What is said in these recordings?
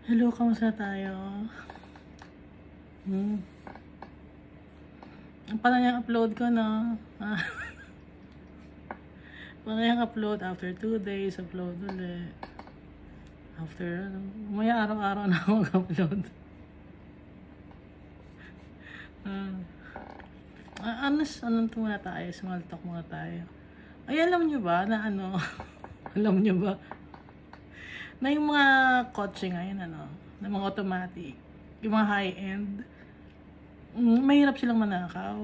Hello, kamusta tayo? Paano yung upload ko, no? Paano yung upload? After 2 days, upload ulit. After, umaya araw-araw na ako mag-upload. Anong muna tayo? Small talk muna tayo. Ay, alam nyo ba na ano? Alam nyo ba? Na yung mga kotse ngayon, na mga automatic, yung mga high-end, mahirap silang manakaw.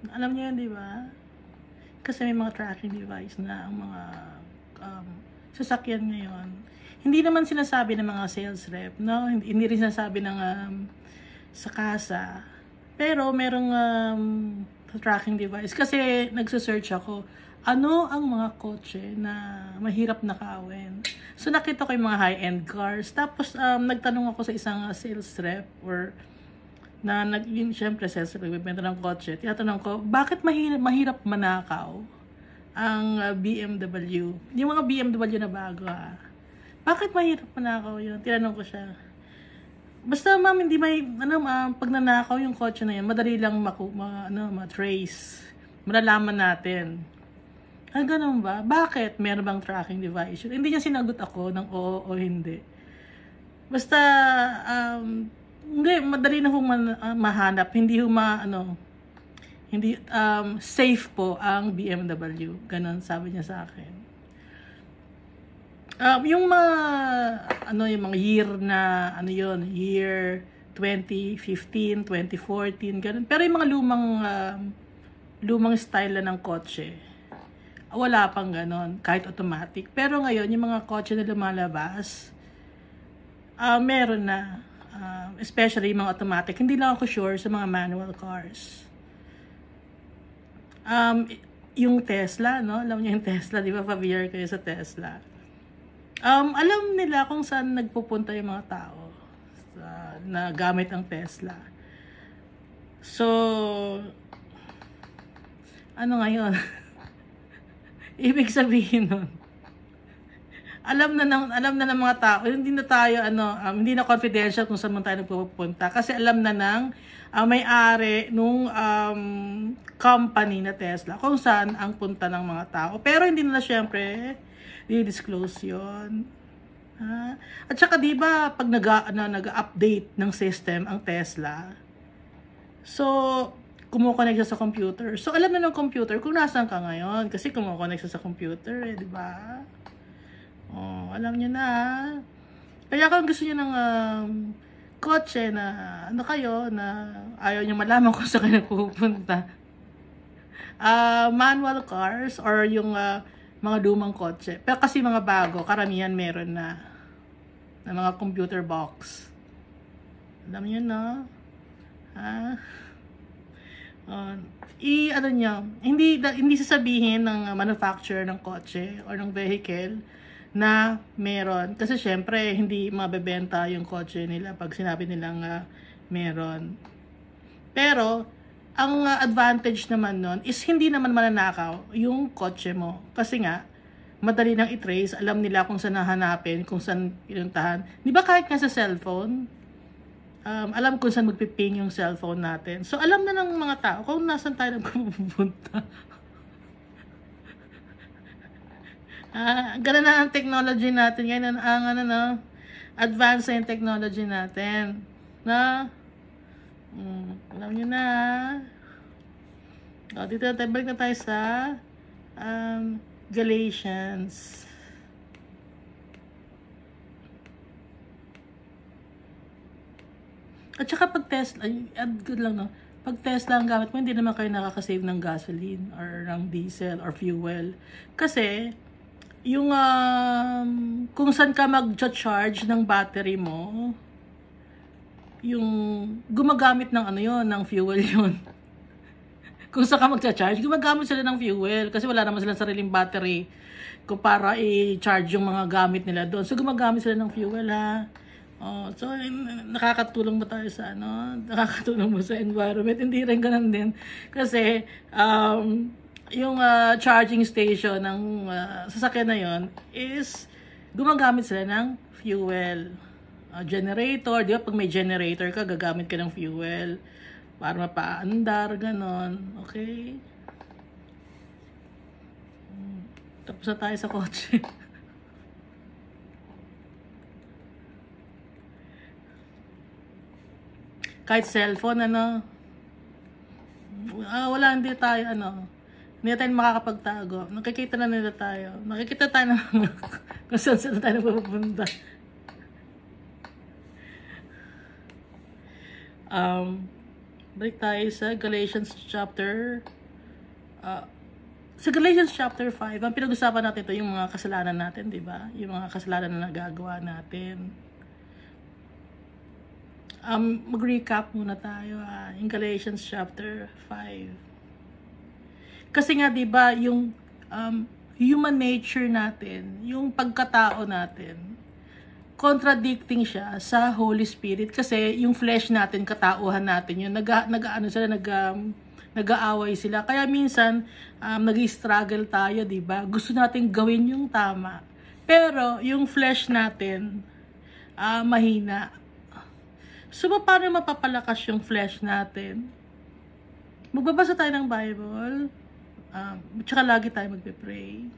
Alam niyo yun, di ba? Kasi may mga tracking device na ang mga sasakyan ngayon. Hindi naman sinasabi ng mga sales rep, no? Hindi rin sinasabi ng sa kasa. Pero merong tracking device. Kasi nagsasearch ako, ano ang mga kotse na mahirap nakawin. So nakita ko yung mga high-end cars. Tapos nagtanong ako sa isang sales rep or na yun, syempre sales rep, nagbibenta ng kotse. Tinatanong ko, bakit mahirap manakaw ang BMW? Yung mga BMW na bago Bakit mahirap manakaw yun? Tinanong ko siya. Basta ma'am, hindi may, pag nanakaw yung kotse na yun, madali lang ma-trace. Malalaman natin. Ganun ba? Bakit? Meron bang tracking device? Hindi niya sinagot ako ng oo o hindi. Basta, hindi, madali na mahanap. Hindi hindi, safe po ang BMW. Ganun, sabi niya sa akin. Yung yung mga year na, year 2015, 2014, ganun. Pero yung mga lumang style na ng kotse, wala pang ganon, kahit automatic. Pero ngayon, yung mga kotse na lumalabas, meron na. Especially yung mga automatic. Hindi lang ako sure sa mga manual cars. Yung Tesla, no? Alam niyo yung Tesla, di ba? Familiar kayo sa Tesla. Alam nila kung saan nagpupunta yung mga tao na gamit ang Tesla. So, ano ngayon? Ibig sabihin nun, alam na ng mga tao, hindi na tayo hindi na confidential kung saan man tayo nagpupunta kasi alam na ng may-ari nung company na Tesla kung saan ang punta ng mga tao. Pero hindi na syempre i-disclose 'yon. At saka 'di ba pag nag-update ng system ang Tesla, so kumukonect siya sa computer. So, alam na ng computer kung nasaan ka ngayon. Kasi kumukonect siya sa computer, di ba? Oh, alam niyo na. Kaya kung gusto niyo ng kotse na, kayo, na ayaw niyo malaman kung saan kayo pupunta. Manual cars or yung mga lumang kotse. Pero kasi mga bago, karamihan meron na mga computer box. Alam niyo na. Hindi sasabihin ng manufacturer ng kotse or ng vehicle na meron. Kasi syempre, hindi mabebenta yung kotse nila pag sinabi nilang meron. Pero, ang advantage naman nun is hindi naman mananakaw yung kotse mo. Kasi nga, madali nang i-trace. Alam nila kung saan nahanapin, kung saan pinuntahan. Di ba kahit nga sa cellphone, alam kung saan magpiping yung cellphone natin. So, alam na ng mga tao kung nasan tayo nagpupunta. Ganun na ang technology natin. Ngayon, advance na yung technology natin. Alam nyo na. Dito na tayo, balik na tayo sa Galatians. At saka pag Tesla, good lang no, pag Tesla ang gamit mo, hindi naman kayo nakakasave ng gasoline or ng diesel or fuel. Kasi, yung kung saan ka mag-charge ng battery mo, yung gumagamit ng ng fuel yun. Kung saan ka mag-charge, gumagamit sila ng fuel kasi wala naman silang sariling battery kung para i-charge yung mga gamit nila doon. So, gumagamit sila ng fuel so, nakakatulong ba tayo sa nakakatulong mo sa environment? Hindi rin ganun din. Kasi, yung charging station ng sasakyan na yon is gumagamit sila ng fuel. Generator, di ba? Pag may generator ka, gagamit ka ng fuel para mapaandar, ganon. Okay? Tapos na tayo sa kotse. Kahit cellphone, wala, hindi tayo, hindi tayo makakapagtago. Nakikita na nila tayo. Nakikita tayo na kung saan tayo pupunta. Balik tayo sa Galatians chapter 5, ang pinag-usapan natin ito, yung mga kasalanan natin, di ba? Yung mga kasalanan na nagagawa natin. Mag-recap muna tayo in Galatians chapter 5. Kasi nga, di ba, yung human nature natin, yung pagkatao natin, contradicting siya sa Holy Spirit. Kasi yung flesh natin, katauhan natin, yung nag-aaway sila. Kaya minsan, nag-struggle tayo, di ba? Gusto natin gawin yung tama. Pero, yung flesh natin, mahina. So, paano mapapalakas yung flesh natin? Magbabasa tayo ng Bible. Tsaka lagi tayo magpe-pray.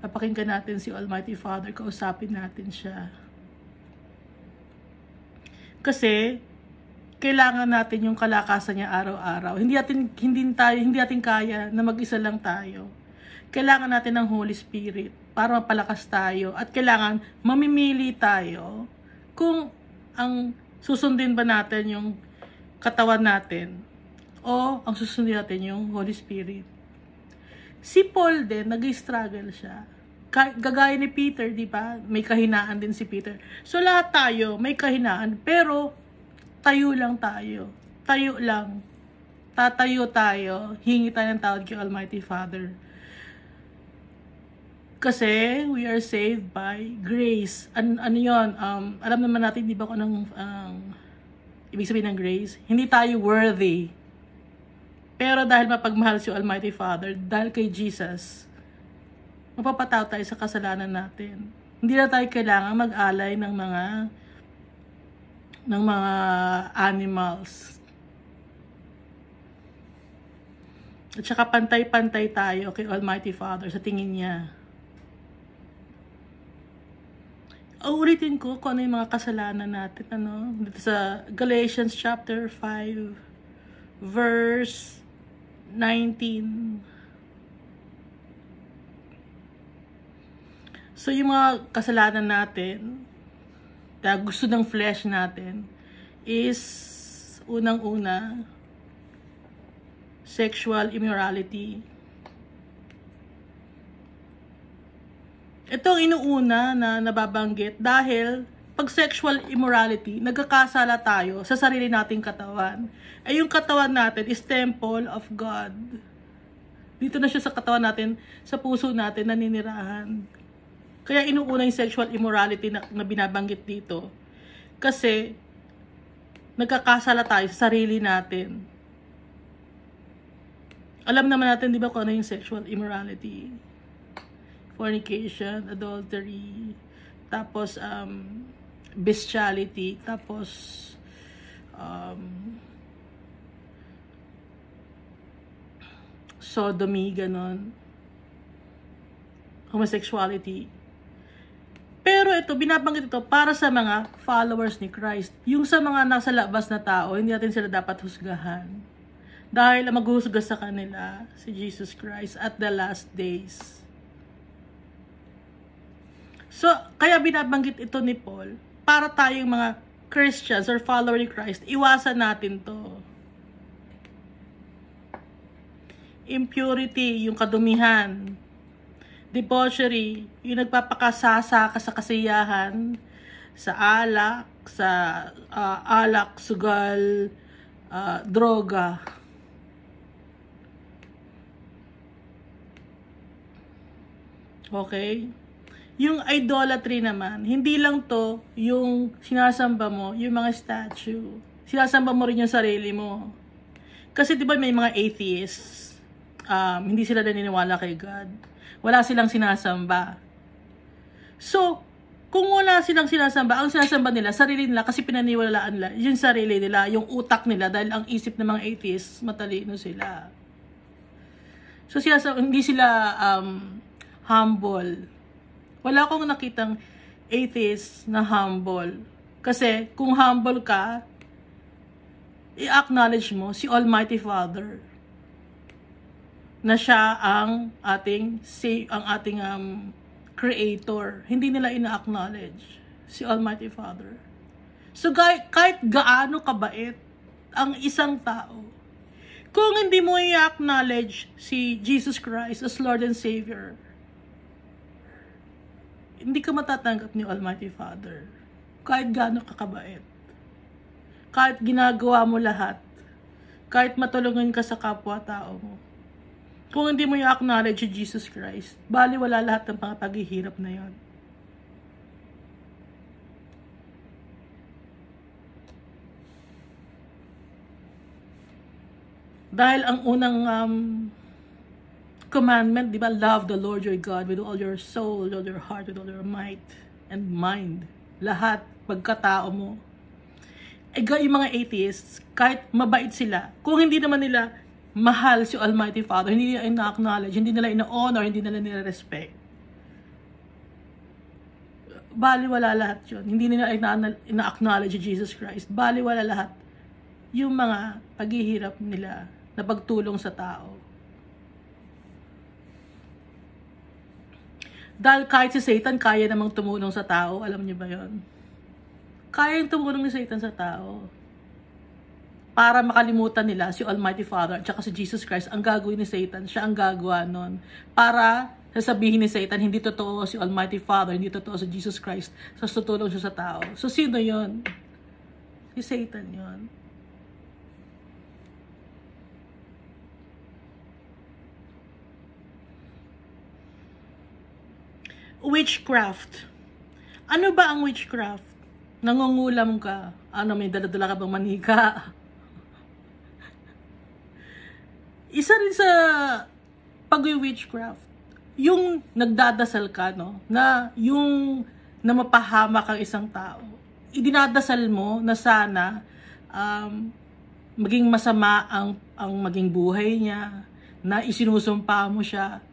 Papakinggan natin si Almighty Father. Kausapin natin siya. Kasi, kailangan natin yung kalakasan niya araw-araw. Hindi natin kaya na mag-isa lang tayo. Kailangan natin ng Holy Spirit para mapalakas tayo. At kailangan mamimili tayo kung ang susundin ba natin yung katawan natin o ang susundin natin yung Holy Spirit. Si Paul din, nag-struggle siya. Gagaya ni Peter, di ba? May kahinaan din si Peter. So lahat tayo may kahinaan, pero tayo lang tayo. Tayo lang. Tatayo tayo. Hingi tayo ng tawad kay Almighty Father. Kasi we are saved by grace. Ano yun? Alam naman natin, di ba, kung anong ibig sabihin ng grace? Hindi tayo worthy. Pero dahil mapagmahal si Almighty Father, dahil kay Jesus, mapapataw tayo sa kasalanan natin. Hindi na tayo kailangan mag-alay ng mga animals. At saka pantay-pantay tayo kay Almighty Father sa tingin niya. Ulitin ko kung ano yung mga kasalanan natin, dito sa Galatians chapter 5 verse 19. So yung mga kasalanan natin na gusto ng flesh natin is unang-una sexual immorality. Ito ang inuuna na nababanggit dahil pag sexual immorality, nagkakasala tayo sa sarili nating katawan. Ay yung katawan natin is temple of God. Dito na siya sa katawan natin, sa puso natin naninirahan. Kaya inuuna yung sexual immorality na binabanggit dito. Kasi nagkakasala tayo sa sarili natin. Alam naman natin, di ba, kung ano yung sexual immorality? Fornication, adultery, tapos bestiality, tapos sodomy, ganon, homosexuality. Pero ito, binabanggit ito para sa mga followers ni Christ. Yung sa mga nasa labas na tao, hindi natin sila dapat husgahan. Dahil maghuhusga sa kanila si Jesus Christ at the last days. So, kaya binabanggit ito ni Paul, para tayong mga Christians or follower ni Christ, iwasan natin to. Impurity, yung kadumihan. Debauchery, yung nagpapakasasa ka sa kasiyahan, sa alak, sugal, droga. Okay? Yung idolatry naman, hindi lang to yung sinasamba mo, yung mga statue. Sinasamba mo rin yung sarili mo. Kasi di ba may mga atheists, hindi sila naniniwala kay God. Wala silang sinasamba. So, kung wala silang sinasamba, ang sinasamba nila, sarili nila, kasi pinaniwalaan nila, yung sarili nila, yung utak nila, dahil ang isip ng mga atheists, matalino sila. So, hindi sila humble. Wala akong nakitang atheist na humble. Kasi, kung humble ka, i-acknowledge mo si Almighty Father na siya ang ating Creator. Hindi nila ina-acknowledge si Almighty Father. So kahit gaano kabait ang isang tao, kung hindi mo i-acknowledge si Jesus Christ as Lord and Savior, hindi ka matatanggap ni Almighty Father. Kahit gaano ka kabait. Kahit ginagawa mo lahat. Kahit matulungan ka sa kapwa-tao mo. Kung hindi mo i-acknowledge si Jesus Christ, baliwala lahat ng mga paghihirap na yon. Dahil ang unang commandment, di ba? Love the Lord your God with all your soul, with all your heart, with all your might and mind. Lahat, pagkatao mo. Yung mga atheists, kahit mabait sila, kung hindi naman nila mahal si Almighty Father, hindi nila ina-acknowledge, hindi nila ina-honor, hindi nila nila-respect, baliwala lahat yun. Hindi nila ina-acknowledge Jesus Christ. Baliwala lahat yung mga paghihirap nila na pagtulong sa tao. Dahil kahit si Satan, kaya namang tumulong sa tao. Alam niyo ba yun? Kaya yung tumulong ni Satan sa tao. Para makalimutan nila si Almighty Father at saka si Jesus Christ, ang gagawin ni Satan, siya ang gagawa nun. Para sasabihin ni Satan, hindi totoo si Almighty Father, hindi totoo si Jesus Christ, so tutulong siya sa tao. So sino yon? Si Satan yon. Witchcraft. Ano ba ang witchcraft? Nangungulam ka. Ano, may daladala ka bang manika? Isa rin sa pag-witchcraft, yung nagdadasal ka, no? Na yung na mapahamak ang isang tao. Idinadasal mo na sana maging masama ang maging buhay niya, na isinusumpa mo siya.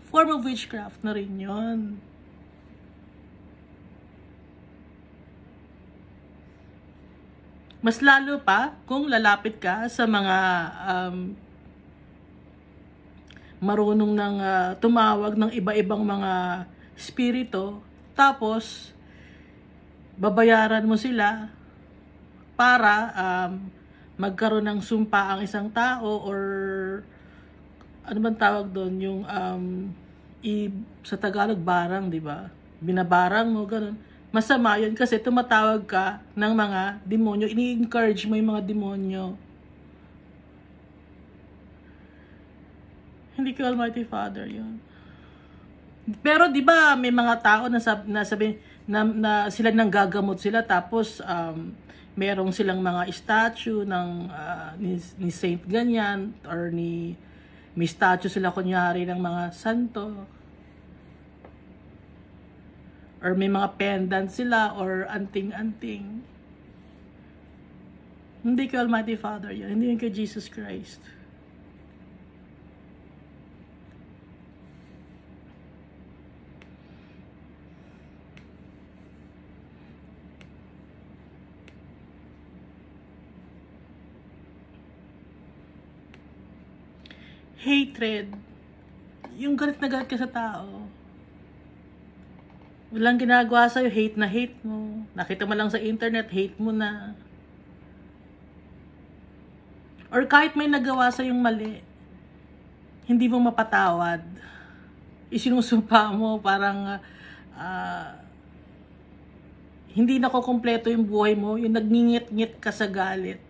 Form of witchcraft na rin yun. Mas lalo pa kung lalapit ka sa mga marunong ng tumawag ng iba-ibang mga spirito, tapos babayaran mo sila para magkaroon ng sumpa ang isang tao, or ano bang tawag doon, yung sa Tagalog barang, di ba? Binabarang mo, ganun. Masama yun kasi tumatawag ka ng mga demonyo, ini-encourage mo yung mga demonyo. Hindi ko Almighty Father yun. Pero di ba may mga tao na sabi na sila nang gagamot sila, tapos merong silang mga statue ng ni Saint ganyan, or may statue sila kunyari ng mga santo, or may mga pendant sila or anting-anting. Hindi kay Almighty Father yun. Hindi yun kay Jesus Christ. Hatred. Yung galit na galit ka sa tao. Walang ginagawa sa'yo, hate na hate mo. Nakita mo lang sa internet, hate mo na. Or kahit may nagawa sa'yong mali, hindi mo mapatawad. Isinusumpa mo, parang hindi nakukumpleto yung buhay mo, yung nagngingit-ngit ka sa galit.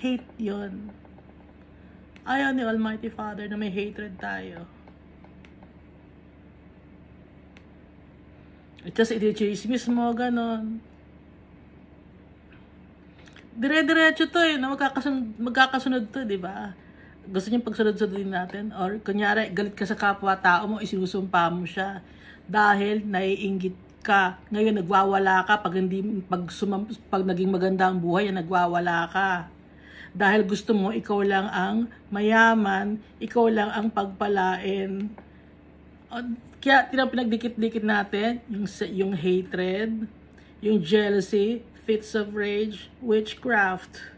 Hate yon. Ayaw ni Almighty Father na may hatred tayo. Kasi iti-chismis mo, ganon. Dire-diretso to na magkakasunod to, di ba? Gusto niyo pagsunod-sunodin natin? Or kunyari, galit ka sa kapwa-tao mo, isinusumpa mo siya. Dahil naiinggit ka. Ngayon, nagwawala ka. Pag naging maganda ang buhay, nagwawala ka. Dahil gusto mo, ikaw lang ang mayaman, ikaw lang ang pagpalain. Kaya, pinagdikit-dikit natin, yung hatred, yung jealousy, fits of rage, witchcraft.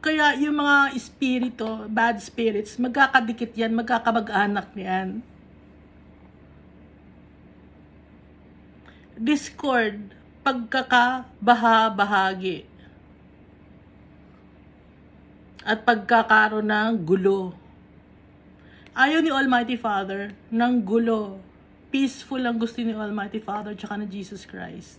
Kaya yung mga espiritu, bad spirits, magkakadikit yan, magkakamag-anak yan. Discord, pagkakabaha-bahagi. At pagkakaroon ng gulo. Ayaw ni Almighty Father ng gulo. Peaceful ang gusto ni Almighty Father tsaka ni Jesus Christ.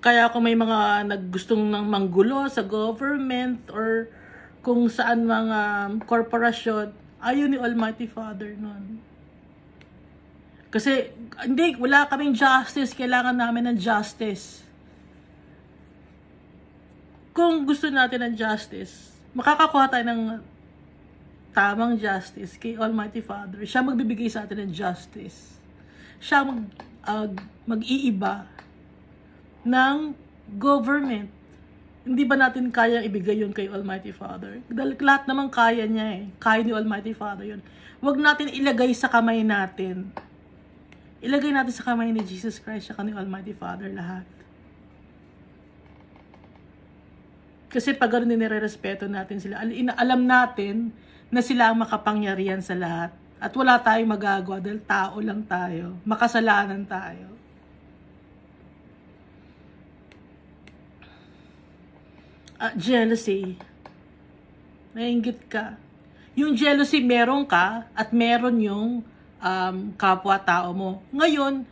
Kaya kung may mga naggustong ng manggulo sa government or kung saan mga korporasyon, ayaw ni Almighty Father nun. Kasi, hindi, wala kaming justice. Kailangan namin ng justice. Kung gusto natin ng justice, makakakuha tayo ng tamang justice kay Almighty Father. Siya magbibigay sa atin ng justice. Siya mag-iiba ng government. Hindi ba natin kaya ibigay yun kay Almighty Father? Dahil lahat naman kaya niya eh. Kaya ni Almighty Father yun. Huwag natin ilagay sa kamay natin. Ilagay natin sa kamay ni Jesus Christ at ni Almighty Father lahat. Kasi pag gano'n nire-respeto natin sila, alam natin na sila ang makapangyarihan sa lahat. At wala tayong magagawa dahil tao lang tayo. Makasalanan tayo. Jealousy. Naiinggit ka. Yung jealousy meron ka at meron yung kapwa-tao mo. Ngayon,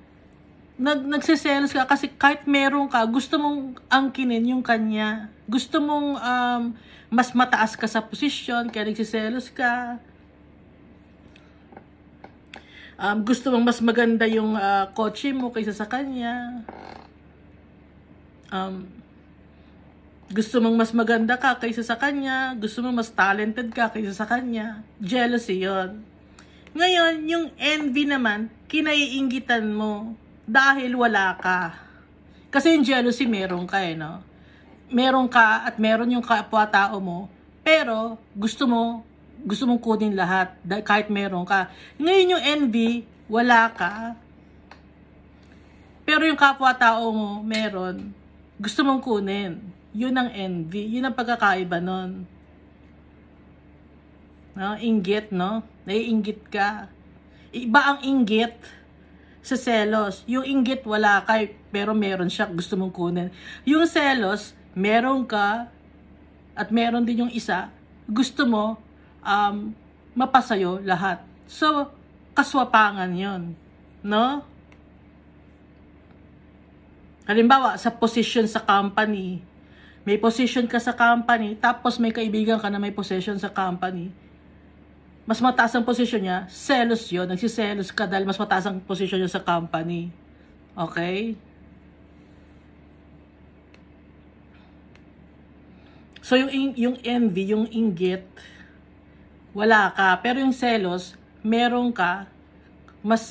nagsiselos ka kasi kahit meron ka, gusto mong angkinin yung kanya. Gusto mong mas mataas ka sa posisyon, kaya nagsiselos ka. Gusto mong mas maganda yung kotse mo kaysa sa kanya. Gusto mong mas maganda ka kaysa sa kanya. Gusto mong mas talented ka kaysa sa kanya. Jealousy yon. Ngayon, yung envy naman, kinaiinggitan mo dahil wala ka. Kasi yung jealousy, meron ka eh, no? Meron ka at meron yung kapwa-tao mo, pero gusto mong kunin lahat kahit meron ka. Ngayon yung envy, wala ka. Pero yung kapwa-tao mo, meron. Gusto mong kunin. Yun ang envy. Yun ang pagkakaiba nun. No? Inggit, no? Naiinggit ka. Iba ang inggit sa selos. Yung inggit, wala ka, pero meron siya, gusto mong kunin. Yung selos, meron ka, at meron din yung isa, gusto mo, mapasayo lahat. So, kaswapangan yun. No? Halimbawa, sa position sa company, may position ka sa company, tapos may kaibigan ka na may position sa company. Mas mataas ang position niya, selos yun. Nagsiselos ka dahil mas mataas ang position niya sa company. Okay? So, yung envy, yung inggit, wala ka. Pero yung selos, meron ka,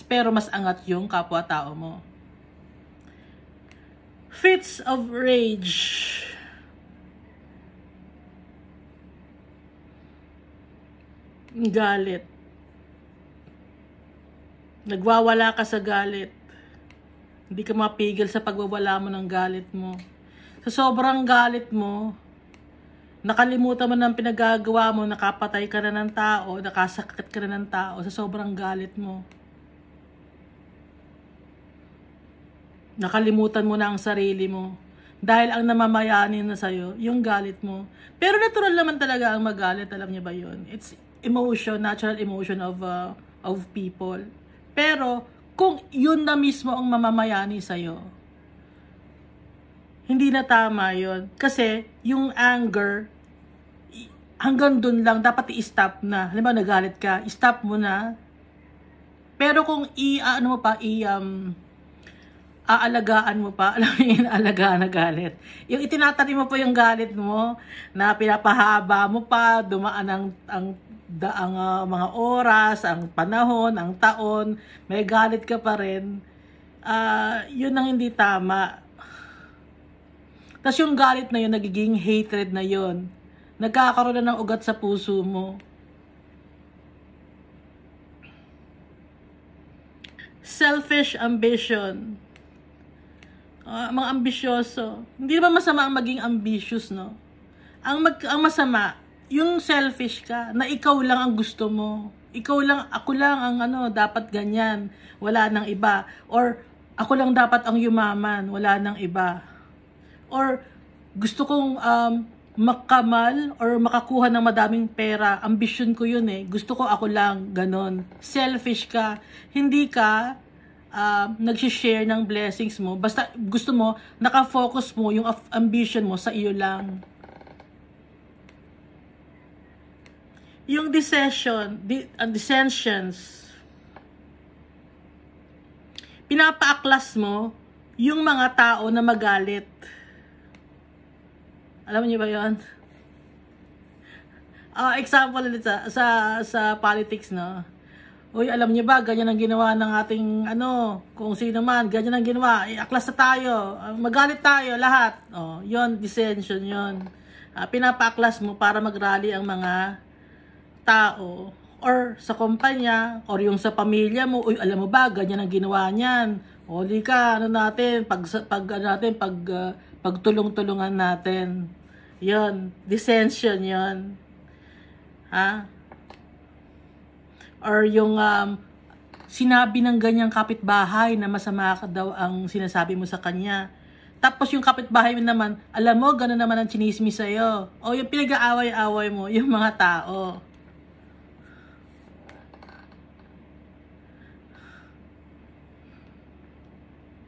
pero mas angat yung kapwa-tao mo. Fits of rage. Galit. Nagwawala ka sa galit. Hindi ka mapigil sa pagwawala mo ng galit mo. Sa sobrang galit mo, nakalimutan mo ng pinagagawa mo, nakapatay ka na ng tao, nakasakit ka na ng tao sa sobrang galit mo. Nakalimutan mo na ang sarili mo. Dahil ang namamayanin na sa'yo, yung galit mo. Pero natural naman talaga ang magalit, alam niyo ba yun? It's emotion, natural emotion of people. Pero, kung yun na mismo ang mamamayani sa'yo, hindi na tama yun. Kasi, yung anger, hanggang dun lang, dapat i-stop na. Halimbawa, nagalit ka, i-stop mo na. Pero kung aalagaan mo pa, alam mo yung inaalagaan na galit. Yung itinatanim mo pa yung galit mo, na pinapahaba mo pa, dumaan ang mga oras, ang panahon, ang taon, may galit ka pa rin. Yun ang hindi tama. Tapos yung galit na yun, nagiging hatred na yun. Nagkakaroon na ng ugat sa puso mo. Selfish ambition. Mga ambisyoso. Hindi naman masama ang maging ambitious, no? Ang masama, yung selfish ka, na ikaw lang ang gusto mo. Ikaw lang, ako lang ang dapat ganyan. Wala nang iba. Or, ako lang dapat ang yumaman. Wala nang iba. Or, gusto kong makamal or makakuha ng madaming pera. Ambition ko yun eh. Gusto ko ako lang. Ganon. Selfish ka. Hindi ka nag-share ng blessings mo. Basta gusto mo, nakafocus mo yung ambition mo sa iyo lang. Yung dissensions, pinapaaklas mo yung mga tao na magalit. Alam niyo ba yun? Example ulit sa politics, no? Uy, alam niyo ba, ganyan ang ginawa ng ating, kung sino man, ganyan ang ginawa, aklas na tayo, magalit tayo, lahat. Yon, dissension yon. Pinapaaklas mo para mag-rally ang mga tao, or sa kumpanya, or yung sa pamilya mo, uy, alam mo ba, ganyan ang ginawa niyan. Oli ka, pagtulong-tulungan natin. Yon, dissension yon. Or yung sinabi ng ganyang kapitbahay na masama ka daw ang sinasabi mo sa kanya. Tapos yung kapitbahay mo naman, alam mo, gano'n naman ang chinismis sa'yo. O yung pinag-aaway-aaway mo, yung mga tao.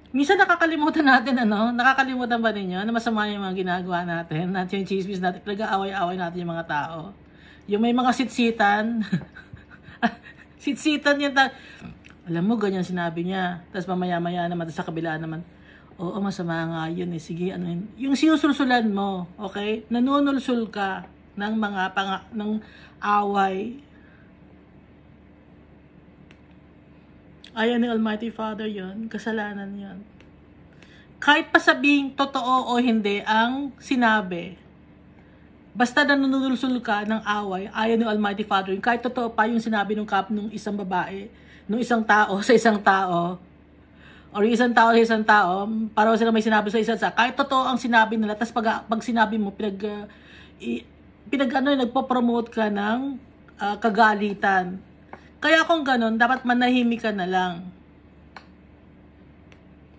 Minsan nakakalimutan natin, nakakalimutan ba ninyo na masama yung mga ginagawa natin, natin yung chismis natin, pinag-aaway-aaway natin yung mga tao. Yung may mga sitsitan, sitsitan yan, alam mo, ganyan sinabi niya. Tapos mamaya-maya naman, sa kabila naman, oo, masama nga yun eh. Sige, yun. Yung sinusulsulan mo, okay? Nanunulsul ka ng mga ng away. Ayaw ni Almighty Father yun. Kasalanan yun. Kahit pa sabihing totoo o hindi ang sinabi, basta nanunulsul ka ng away, ayaw ni Almighty Father, kahit totoo pa yung sinabi nung isang babae, nung isang tao sa isang tao, or yung isang tao sa isang tao, para sila may sinabi sa isa't isa, kahit totoo ang sinabi nila, tapos pag sinabi mo, nagpo-promote ka ng kagalitan. Kaya kung ganun, dapat manahimik ka na lang.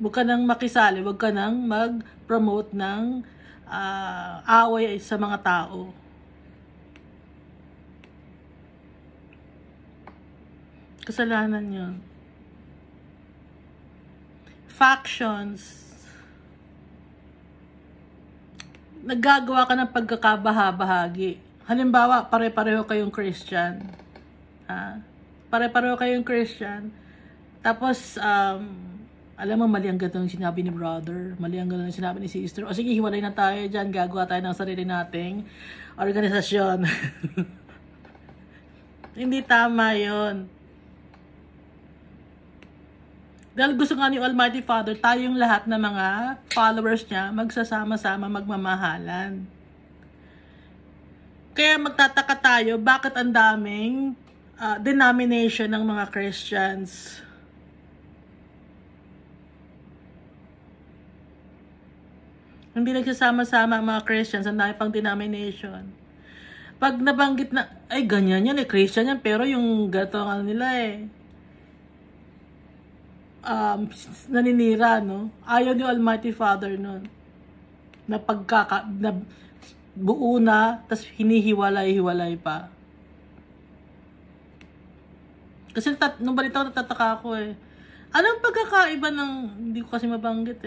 Huwag ka nang makisali, huwag ka nang mag-promote ng away sa mga tao. Kasalanan yun. Factions. Naggagawa ka ng pagkakabaha-bahagi. Halimbawa, pare-pareho kayong Christian. Pare-pareho kayong Christian. Tapos, alam mo, mali ang ganun sinabi ni brother, mali ang ganun sinabi ni sister. O sige, hiwalay na tayo dyan, gagawa tayo ng sarili nating organisasyon. Hindi tama yon. Dahil gusto nga ni Almighty Father, tayong lahat na mga followers niya, magsasama-sama, magmamahalan. Kaya magtataka tayo, bakit ang daming denomination ng mga Christians? Hindi nagsasama-sama ang mga Christians, ang dami pang denomination. Pag nabanggit na, ay ganyan yan Christian yan, pero yung gato nila naninira, no? Ayaw ni Almighty Father nun. Na buo na, tas hinihiwalay-hiwalay pa. Kasi nung balita ko, natataka ako Anong pagkakaiba ng, hindi ko kasi mabanggit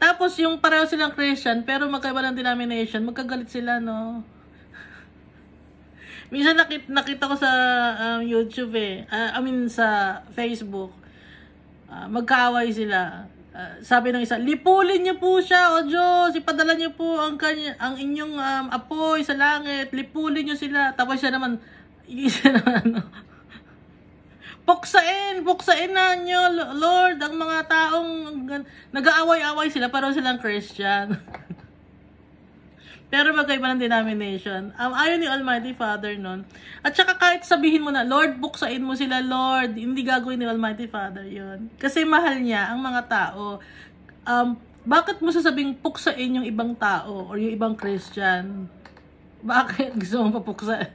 Tapos yung pareho silang Christian, pero magkaiba ng denomination, magkagalit sila, no? Minsan nakita ko sa YouTube sa Facebook, magkaaway sila. Sabi ng isa, lipulin niyo po siya, o Diyos, ipadala niyo po ang inyong apoy sa langit, lipulin niyo sila. Tapos siya naman, puksain na niyo, Lord, ang mga taong nag-aaway-away sila, pero silang Christian. Pero magkaiba ng denomination. Ayaw ni Almighty Father nun. At saka kahit sabihin mo na, Lord, buksain mo sila, Lord. Hindi gagawin ni Almighty Father yon. Kasi mahal niya ang mga tao. Bakit mo sasabing puksain yung ibang tao or yung ibang Christian? Bakit gusto mong papuksain?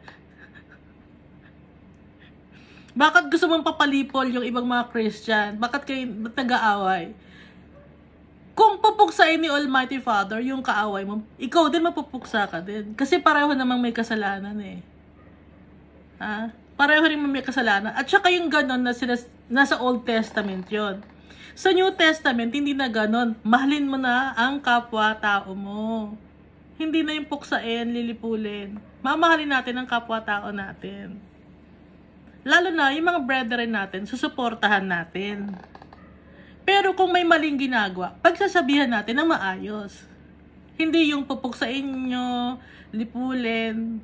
Bakit gusto mong papalipol yung ibang mga Christian? Bakit nag-aaway? Kung pupuksain ni Almighty Father yung kaaway mo, ikaw din mapupuksa ka din. Kasi pareho namang may kasalanan eh. Pareho rin may kasalanan. At saka yung ganon na nasa Old Testament yon. Sa New Testament, hindi na ganon. Mahalin mo na ang kapwa-tao mo. Hindi na yung puksain, lilipulin. Mamahalin natin ang kapwa-tao natin. Lalo na yung mga brethren natin, susuportahan natin. Pero kung may maling ginagawa, pagsasabihan natin na maayos. Hindi yung pupuksain nyo, lipulin.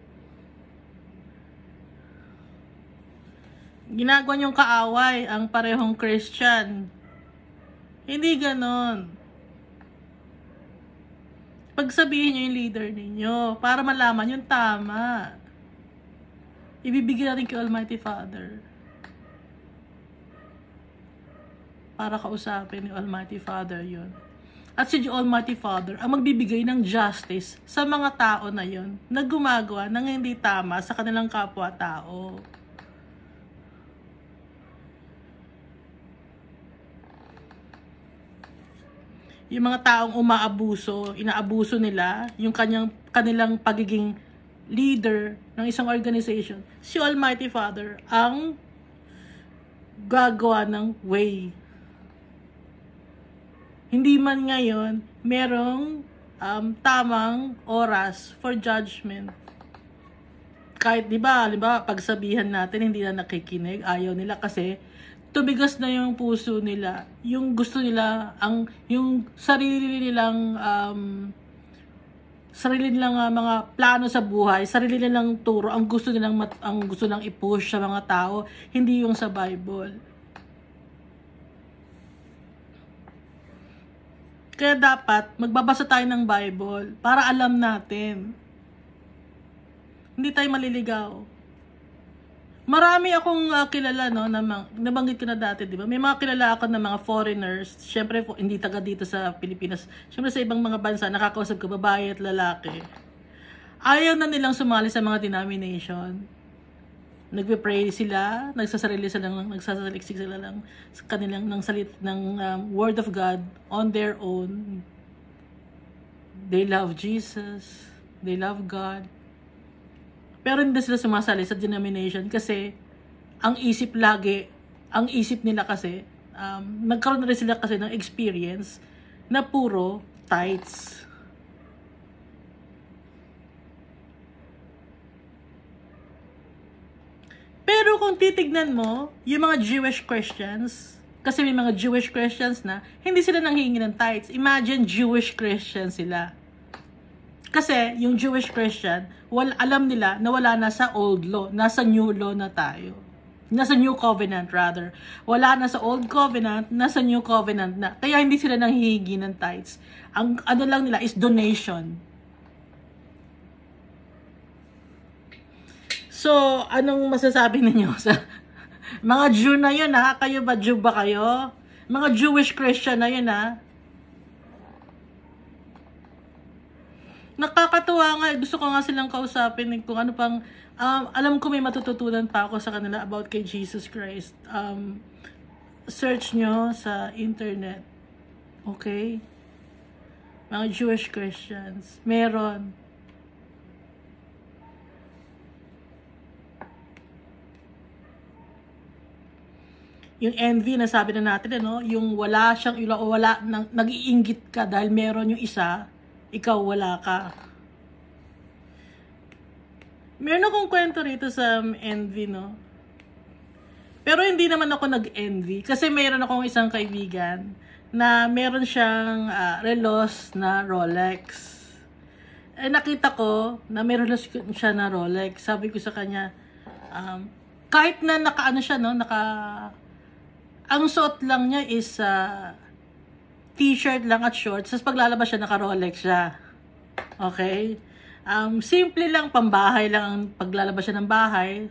Ginagawa nyong kaaway ang parehong Christian. Hindi ganon. Pagsabihin nyo yung leader ninyo para malaman yung tama. Ibibigay natin kay Almighty Father. Para kausapin ni Almighty Father yun. At si Almighty Father ang magbibigay ng justice sa mga tao na yun na gumagawa ng hindi tama sa kanilang kapwa-tao. Yung mga taong umaabuso, inaabuso nila, yung kanilang pagiging leader ng isang organization, si Almighty Father ang gagawa ng way. Hindi man ngayon merong tamang oras for judgment. Kahit di ba pagsabihan natin hindi na nakikinig, ayaw nila kasi tumigas na yung puso nila. Yung gusto nila yung sarili nilang mga plano sa buhay, sarili nilang turo, ang gusto nilang i-push sa mga tao, hindi yung sa Bible. Kaya dapat magbabasa tayo ng Bible para alam natin. Hindi tayo maliligaw. Marami akong kilala, no, nabanggit ko na dati, di ba? May mga kilala ako na mga foreigners, syempre hindi taga dito sa Pilipinas. Syempre sa ibang mga bansa, nakakausap ko babae at lalaki. Ayaw na nilang sumali sa mga denomination. Nagpe-pray sila, nagsasaliksik sila lang sa kanilang ng word of God on their own. They love Jesus, they love God. Pero hindi sila sumasali sa denomination kasi ang isip nila kasi, nagkaroon na rin sila kasi ng experience na puro tithes. Pero kung titignan mo, yung mga Jewish Christians, kasi may mga Jewish Christians na, hindi sila nanghihingi ng tithes. Imagine Jewish Christians sila. Kasi yung Jewish Christian, alam nila na wala na sa old law, nasa new law na tayo. Nasa new covenant rather. Wala na sa old covenant, nasa new covenant na. Kaya hindi sila nanghihingi ng tithes. Ang ano lang nila is donation. So, anong masasabi ninyo sa mga Jew na yun, ha? Kayo ba, Jew ba kayo? Mga Jewish Christian na yun, ha? Nakakatuwa nga. Gusto ko nga silang kausapin kung ano pang, alam ko may matututunan pa ako sa kanila about kay Jesus Christ. Search nyo sa internet. Okay? Mga Jewish Christians. Meron. Yung envy na sabi na natin, ano, yung nag-iinggit ka dahil meron yung isa, ikaw wala ka. Meron akong kwento rito sa envy, no. Pero hindi naman ako nag-envy. Kasi mayroon akong isang kaibigan na meron siyang relos na Rolex. Eh, nakita ko na meron siya na Rolex. Sabi ko sa kanya, kahit na naka-ano siya, no? Ang suot lang niya is t-shirt lang at shorts. Tapos paglalabas siya, naka-Rolex siya. Okay? Simple lang, pambahay lang ang paglalabas siya ng bahay.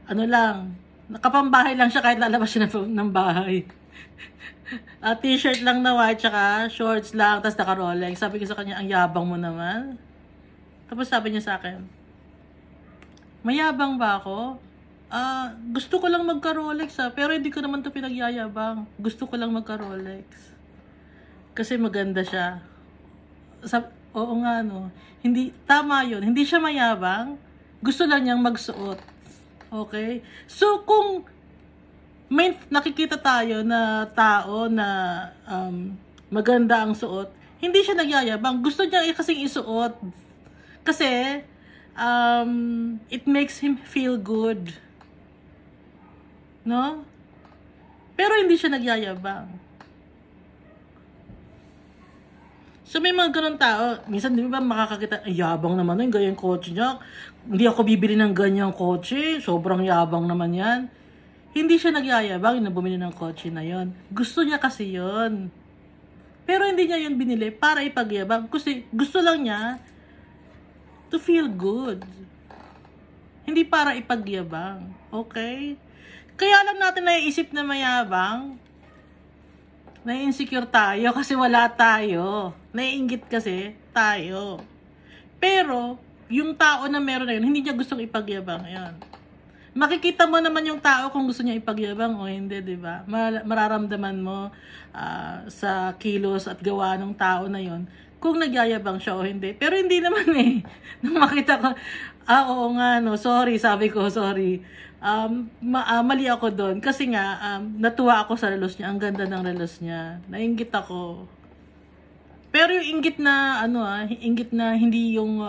Ano lang, nakapambahay lang siya kahit lalabas siya ng bahay. T-shirt lang na white, tsaka shorts lang, tapos naka-Rolex. Sabi ko sa kanya, ang yabang mo naman. Tapos sabi niya sa akin, mayabang ba ako? Gusto ko lang magka-Rolex pero hindi ko naman to pinagyayabang. Gusto ko lang magka-Rolex. Kasi maganda siya. Oo nga, no. Hindi, tama yun. Hindi siya mayabang. Gusto lang niyang magsuot. Okay? So, kung may nakikita tayo na tao na maganda ang suot, hindi siya nagyayabang. Gusto niya kasing isuot. Kasi, it makes him feel good. No? Pero hindi siya nagyayabang. So, may mga ganun tao. Minsan, di ba makakakita, ay, yabang naman yung ganyang kotse niya. Hindi ako bibili ng ganyang kotse. Sobrang yabang naman yan. Hindi siya nagyayabang na bumili ng kotse na yon. Gusto niya kasi yon. Pero hindi niya yun binili para ipagyabang. Kasi gusto lang niya to feel good. Hindi para ipagyabang. Okay? Kaya lang natin naiisip na mayabang. Na-insecure tayo kasi wala tayo. Naiinggit kasi tayo. Pero, yung tao na meron na yun, hindi niya gustong ipagyabang. Ayan. Makikita mo naman yung tao kung gusto niya ipagyabang o hindi, di ba? Mararamdaman mo sa kilos at gawa ng tao na yon kung nagyayabang siya o hindi. Pero hindi naman eh. Nung makita ko, oo nga, no, sorry, sabi ko, sorry. Mali ako doon kasi nga natuwa ako sa relos niya. Ang ganda ng relos niya. Nainggit ako. Pero yung inggit na inggit na hindi yung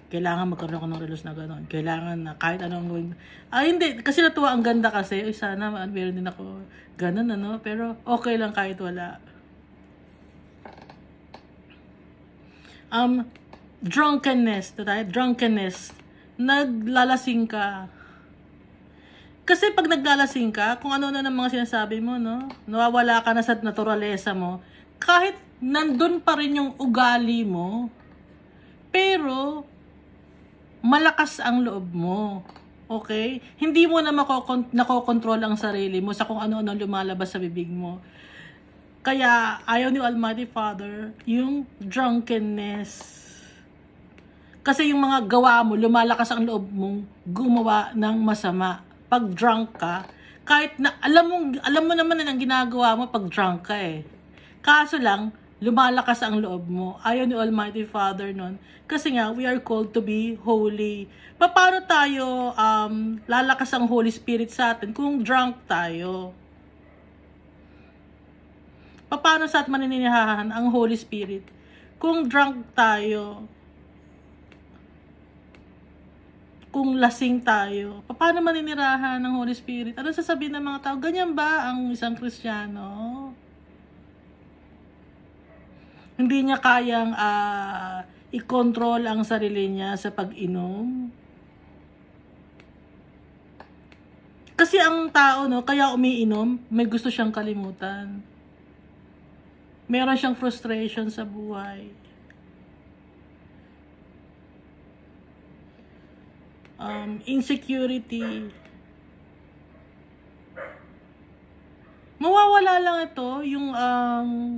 kailangan magkaroon ako ng relos na gano'n. Kailangan na kahit anong gawin. Hindi kasi natuwa, ang ganda kasi. Sana meron din ako gano'n pero okay lang kahit wala. Drunkenness. Naglalasing ka. Kasi pag naglalasing ka, kung ano na ng mga sinasabi mo, no? Nawawala ka na sa naturalesa mo. Kahit nandun pa rin yung ugali mo, pero malakas ang loob mo. Okay? Hindi mo na nakokontrol ang sarili mo sa kung ano-ano lumalabas sa bibig mo. Kaya ayaw ni Almighty Father yung drunkenness. Kasi yung mga gawa mo, lumalakas ang loob mong gumawa ng masama. Pag drunk ka, kahit na alam mo naman na ang ginagawa mo pag drunk ka eh. Kaso lang, lumalakas ang loob mo. Ayaw ni Almighty Father nun. Kasi nga, we are called to be holy. Paano tayo lalakas ang Holy Spirit sa atin kung drunk tayo? Paano sa atin maninirahan ang Holy Spirit kung drunk tayo? Kung lasing tayo, paano maninirahan ng Holy Spirit? Ano sasabihin ng mga tao? Ganyan ba ang isang Kristiyano? Hindi niya kayang i-control ang sarili niya sa pag-inom? Kasi ang tao, kaya umiinom, may gusto siyang kalimutan. Meron siyang frustration sa buhay. Insecurity. Mawawala lang ito, yung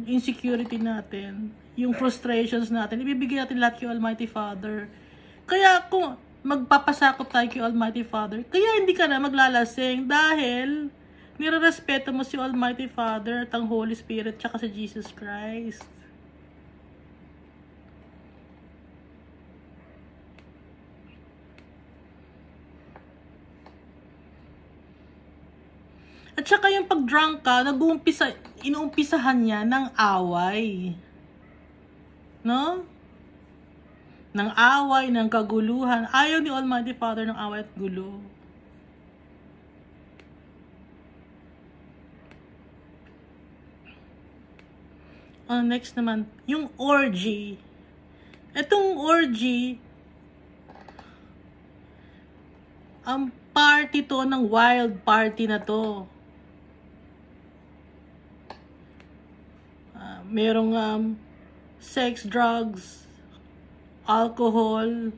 insecurity natin, yung frustrations natin. Ibibigay natin lahat kay Almighty Father. Kaya kung magpapasakop tayo kay Almighty Father, kaya hindi ka na maglalasing dahil nirerespeto mo si Almighty Father at ang Holy Spirit tsaka si Jesus Christ. At saka yung pag drunk ka, inuumpisahan niya ng away. No? Ng away, ng kaguluhan. Ayaw ni Almighty Father ng away at gulo. Next naman, yung orgy. Itong orgy, ang party to ng wild party na to. Merong sex, drugs, alcohol,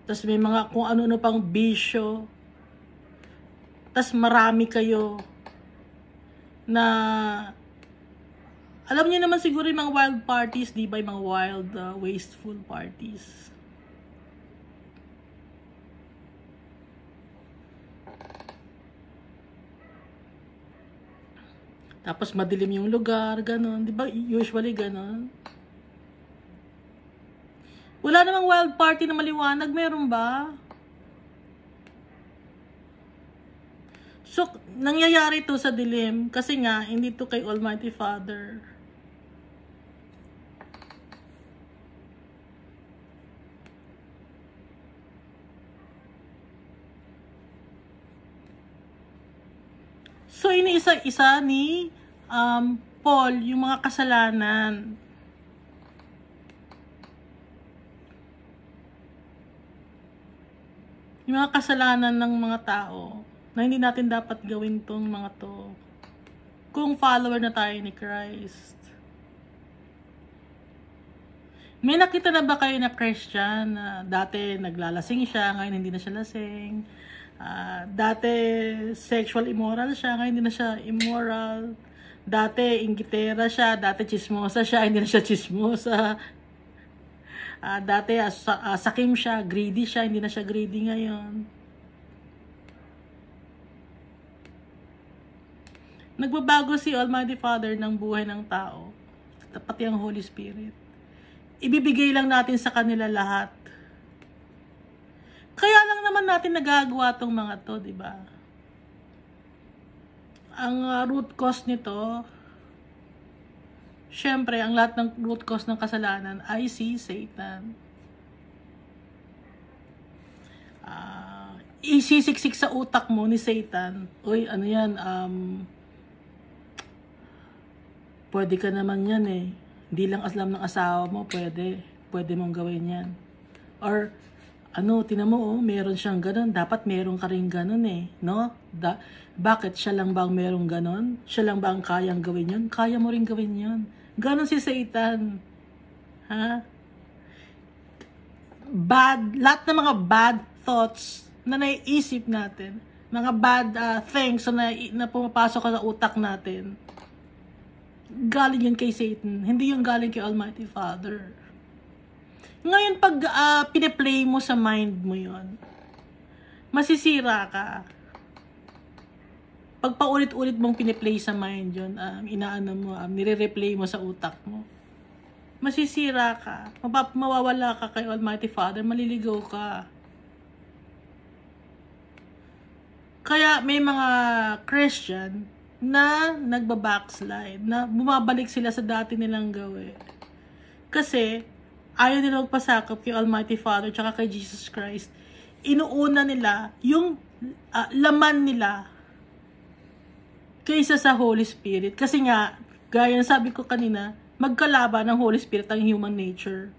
tas may mga kung ano-ano pang bisyo. Tas marami kayo na alam niyo naman siguro yung mga wild parties, di ba? Yung mga wild, wasteful parties. Tapos madilim yung lugar, ganon. Di ba? Usually ganon. Wala namang wild party na maliwanag. Meron ba? So, nangyayari to sa dilim. Kasi nga, hindi to kay Almighty Father. So, iniisa-isa ni Paul yung mga kasalanan. Yung mga kasalanan ng mga tao na hindi natin dapat gawin tong mga to kung follower na tayo ni Christ. May nakita na ba kayo na Christian na dati naglalasing siya, ngayon hindi na siya lasing? Dati sexual immoral siya, ngayon hindi na siya immoral. Dati inggitera siya, dati chismosa siya, hindi na siya chismosa. Dati sakim siya, greedy siya, hindi na siya greedy ngayon. Nagbabago si Almighty Father ng buhay ng tao, pati ang Holy Spirit. Ibibigay lang natin sa kanila lahat. Kaya lang naman natin nagagawa tong mga to, di ba? Ang root cause nito, syempre, ang lahat ng root cause ng kasalanan ay si Satan. Isisiksik sa utak mo ni Satan, uy, ano yan, pwede ka naman yan eh. Hindi lang alam ng asawa mo, pwede mong gawin yan. Or, tinan mo, meron siyang ganon. Dapat meron ka rin ganon eh. No? Bakit? Siya lang ba ang merong ganon? Siya lang ba ang kayang gawin yun? Kaya mo rin gawin yun. Ganon si Satan. Ha? Lahat ng mga bad thoughts na naiisip natin, mga bad things na pumapasok sa utak natin, galing yun kay Satan. Hindi yung galing kay Almighty Father. Ngayon, pag piniplay mo sa mind mo yon, masisira ka. Pag paulit-ulit mong piniplay sa mind yon, nire-replay mo sa utak mo, masisira ka. Mawawala ka kay Almighty Father, maliligaw ka. Kaya may mga Christian na nagbabackslide, na bumabalik sila sa dati nilang gawin. Kasi ayaw nila magpasakop kay Almighty Father tsaka kay Jesus Christ. Inuuna nila yung laman nila kaysa sa Holy Spirit. Kasi nga, gaya ng sabi ko kanina, magkalaban ng Holy Spirit ang human nature.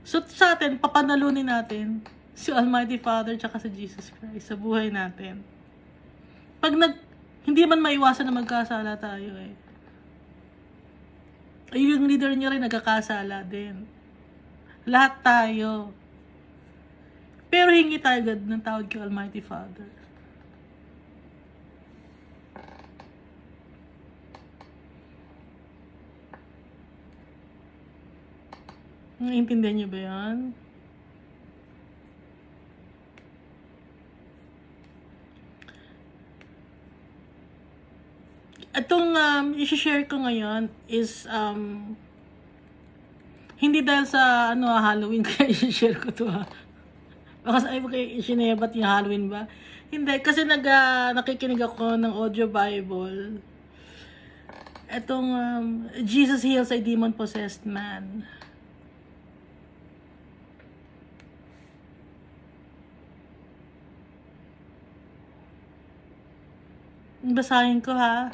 So sa atin, papanalunin natin si Almighty Father tsaka si Jesus Christ sa buhay natin. Pag hindi man maiwasan na magkasala tayo eh. Ay, yung leader niya rin nagkakasala din. Lahat tayo. Pero hingi tayo agad ng tawag kay Almighty Father. Naiintindihan niyo ba yan? Itong i-share ko ngayon is hindi dahil sa Halloween kaya i-share ko to ha. Baka sa ayaw kayo isinebat yung Halloween ba? Hindi, kasi nakikinig ako ng audio Bible. Itong Jesus heals a demon-possessed man. Basahin ko ha.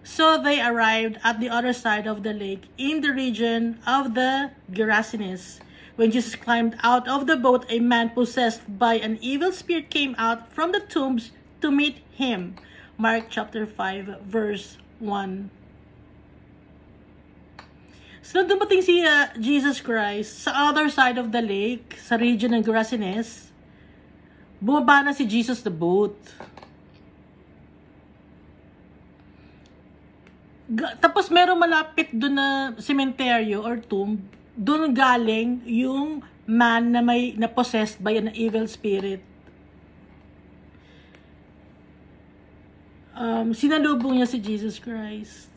So they arrived at the other side of the lake in the region of the Gerasenes. When Jesus climbed out of the boat, a man possessed by an evil spirit came out from the tombs to meet him. Mark chapter 5 verse 1. So nung dumating si Jesus Christ sa other side of the lake, sa region ng Gerasenes, bumaba na si Jesus the boat. Tapos merong malapit doon na cementerio or tomb, doon galing yung man na may na-possessed by an evil spirit. Sinalubong niya si Jesus Christ.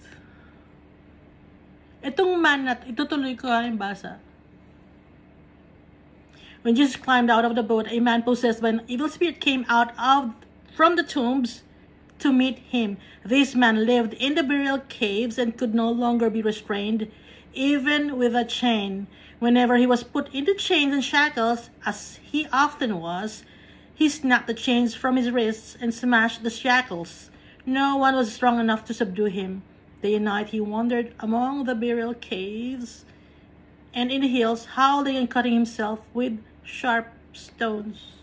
Itong man na, itutuloy ko yung basa. When Jesus climbed out of the boat, a man possessed by an evil spirit came out from the tombs to meet him. This man lived in the burial caves and could no longer be restrained, even with a chain. Whenever he was put into chains and shackles, as he often was, he snapped the chains from his wrists and smashed the shackles. No one was strong enough to subdue him. Day and night he wandered among the burial caves and in the hills, howling and cutting himself with sharp stones.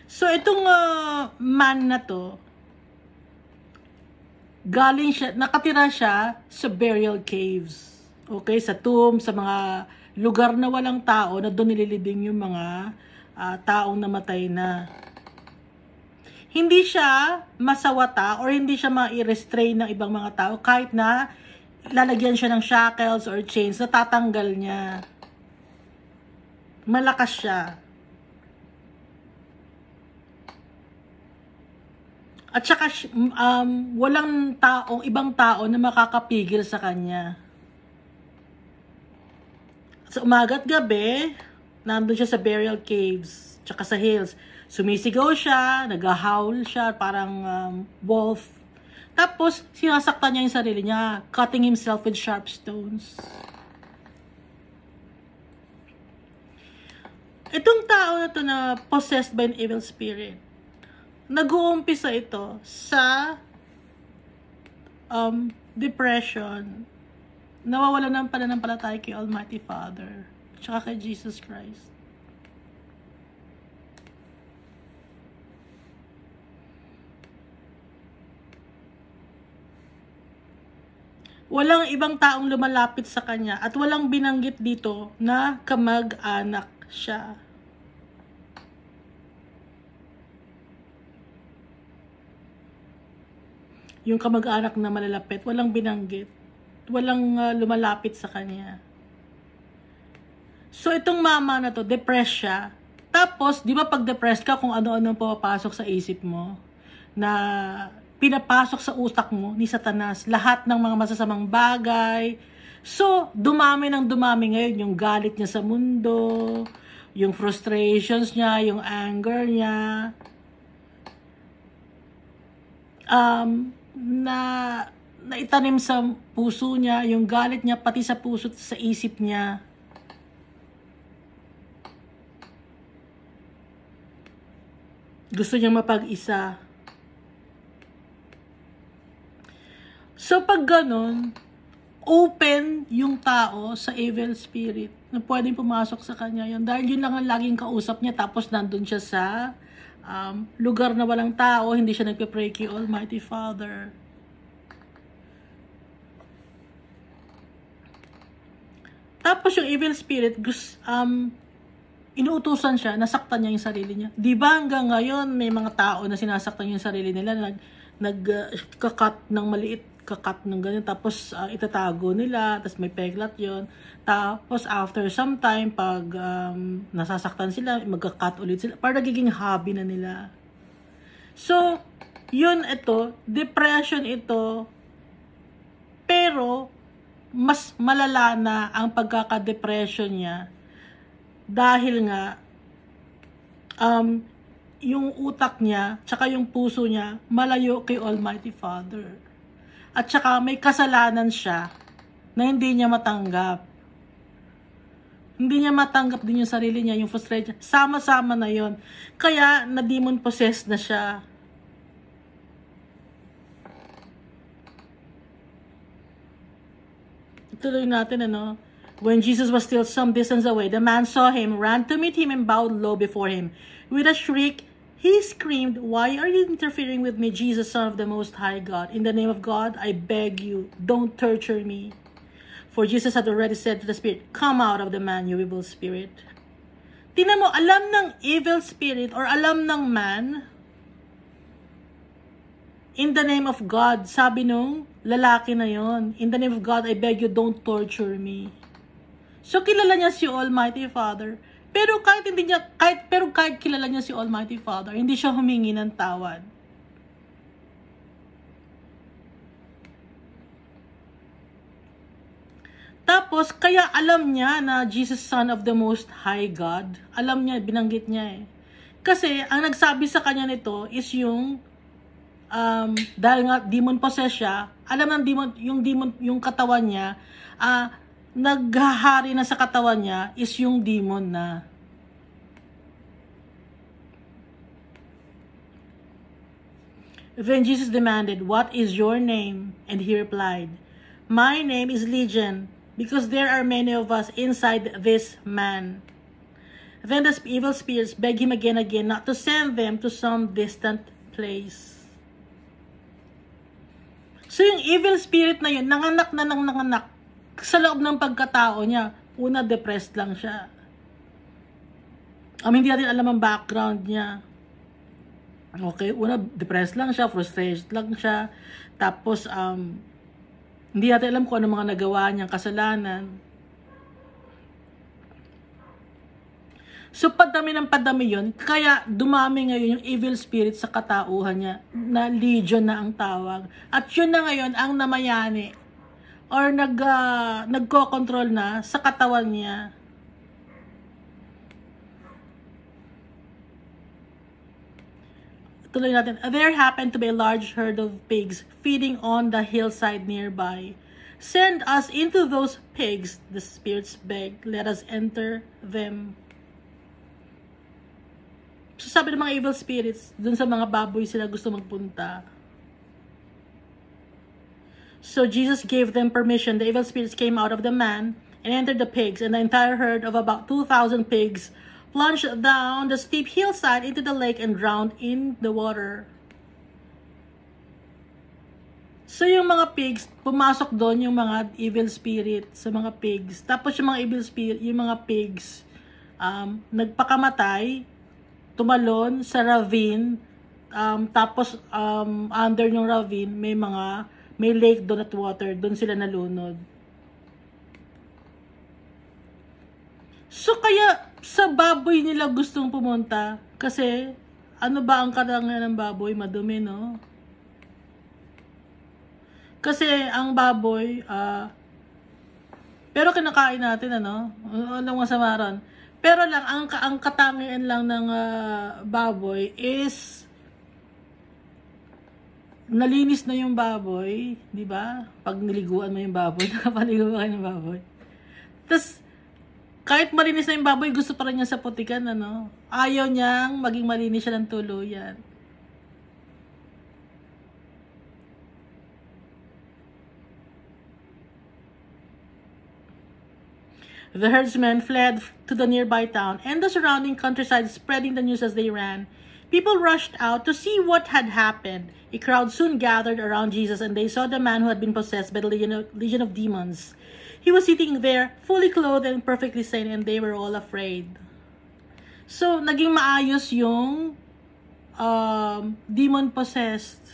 So, itong man na to, galing siya, nakatira siya sa burial caves. Okay, sa tomb, sa mga lugar na walang tao, na doon nililibing yung mga taong namatay na. Hindi siya masawata or hindi siya ma-restrain ng ibang mga tao kahit na lalagyan siya ng shackles or chains, natatanggal niya. Malakas siya. At saka walang ibang tao na makakapigil sa kanya. Sa umaga at gabi, nandun siya sa burial caves, tsaka sa hills. Sumisigaw siya, nag-howl siya, parang wolf. Tapos, sinasaktan niya yung sarili niya, cutting himself with sharp stones. Itong tao na to na possessed by an evil spirit, nag-uumpisa ito sa depression, nawawala ng pananampalataya kay Almighty Father, tsaka kay Jesus Christ. Walang ibang taong lumalapit sa kanya at walang binanggit dito na kamag-anak siya. Yung kamag-anak na malalapit, walang binanggit. Walang lumalapit sa kanya. So, itong mama na to, depressed siya. Tapos, di ba pag depressed ka, kung ano-ano pumapasok sa isip mo, na pinapasok sa utak mo ni Satanas, lahat ng mga masasamang bagay. So, dumami ng dumami ngayon yung galit niya sa mundo, yung frustrations niya, yung anger niya, na itanim sa puso niya, yung galit niya pati sa puso at sa isip niya. Gusto niyang mapag-isa. So pag ganun, open yung tao sa evil spirit na pwedeng pumasok sa kanya yun. Dahil yun lang ang laging kausap niya, tapos nandun siya sa lugar na walang tao, hindi siya nagpe-pray kay Almighty Father. Tapos yung evil spirit, inuutusan siya, nasaktan niya yung sarili niya. Di ba hanggang ngayon, may mga tao na sinasaktan yung sarili nila, nagkakat ng maliit, kakat ng ganyan, tapos itatago nila, tapos may peglat yon. Tapos after some time, pag nasasaktan sila, magkakat ulit sila, para nagiging hobby na nila. So, yun ito, depression ito, pero mas malala na ang pagkaka-depression niya dahil nga yung utak niya tsaka yung puso niya malayo kay Almighty Father. At tsaka may kasalanan siya na hindi niya matanggap. Hindi niya matanggap din yung sarili niya, yung frustration. Sama-sama na yon. Kaya, na-demon possessed na siya. Ituloy natin, ano? When Jesus was still some distance away, the man saw him, ran to meet him, and bowed low before him. With a shriek, he screamed, "Why are you interfering with me, Jesus, Son of the Most High God? In the name of God, I beg you, don't torture me." For Jesus had already said to the spirit, "Come out of the man, you evil spirit." Tingnan mo, alam ng evil spirit or alam ng man, in the name of God, sabi nung lalaki na yon, in the name of God, I beg you, don't torture me. So, kilala niya si Almighty Father. Pero kahit kilala niya si Almighty Father, hindi siya humingi ng tawad. Tapos, kaya alam niya na Jesus, Son of the Most High God. Alam niya, binanggit niya eh. Kasi, ang nagsabi sa kanya nito is yung, dahil nga demon possessed siya, alam ng demon, yung katawan niya, naghahari na sa katawan niya is yung demon na. Then Jesus demanded, "What is your name?" And he replied, "My name is Legion, because there are many of us inside this man." Then the evil spirits begged him again not to send them to some distant place. So yung evil spirit na yun, nanganak sa loob ng pagkatao niya. Una, depressed lang siya. Hindi natin alam ang background niya. Okay, una, depressed lang siya, frustrated lang siya. Tapos, hindi natin alam kung ano mga nagawa niyang kasalanan. So, padami ng padami yun. Kaya, dumami ngayon yung evil spirit sa katauhan niya, na legion na ang tawag. At yun na ngayon ang namayani or nagko-control na sa katawan niya. Tuloy natin. There happened to be a large herd of pigs feeding on the hillside nearby. "Send us into those pigs," the spirits begged. "Let us enter them." So sabi ng mga evil spirits, dun sa mga baboy sila gusto magpunta. So Jesus gave them permission. The evil spirits came out of the man and entered the pigs, and the entire herd of about 2,000 pigs plunged down the steep hillside into the lake and drowned in the water. So yung mga pigs, pumasok doon yung mga evil spirit sa mga pigs. Tapos yung mga evil spirit, yung mga pigs, nagpakamatay, tumalon sa ravine, tapos under yung ravine, may lake doon at water, doon sila nalunod. So kaya sa baboy nila gustong pumunta kasi ano ba ang karangan ng baboy? Madumi, no? Kasi ang baboy, pero kinakain natin, ano? Walang masama ron. Pero lang, ang katangian lang ng baboy is nalinis na yung baboy, di ba? Pag niliguan mo yung baboy, nakapaligo ka ng baboy. Tapos, kahit malinis na yung baboy, gusto pa rin niya sa putikan, ano? Ayaw niyang maging malinis siya ng tuluyan. The herdsmen fled to the nearby town and the surrounding countryside, spreading the news as they ran. People rushed out to see what had happened. A crowd soon gathered around Jesus, and they saw the man who had been possessed by the legion of demons. He was sitting there, fully clothed and perfectly sane, and they were all afraid. So, naging maayos yung demon-possessed.